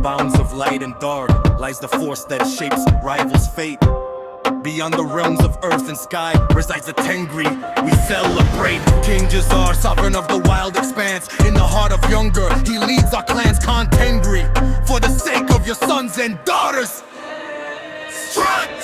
bounds of light and dark lies the force that shapes rivals' fate. Beyond the realms of earth and sky resides a Tengri we celebrate. King Jazar, sovereign of the wild expanse, in the heart of Younger, he leads our clan's Khan Tengri. For the sake of your sons and daughters, strike!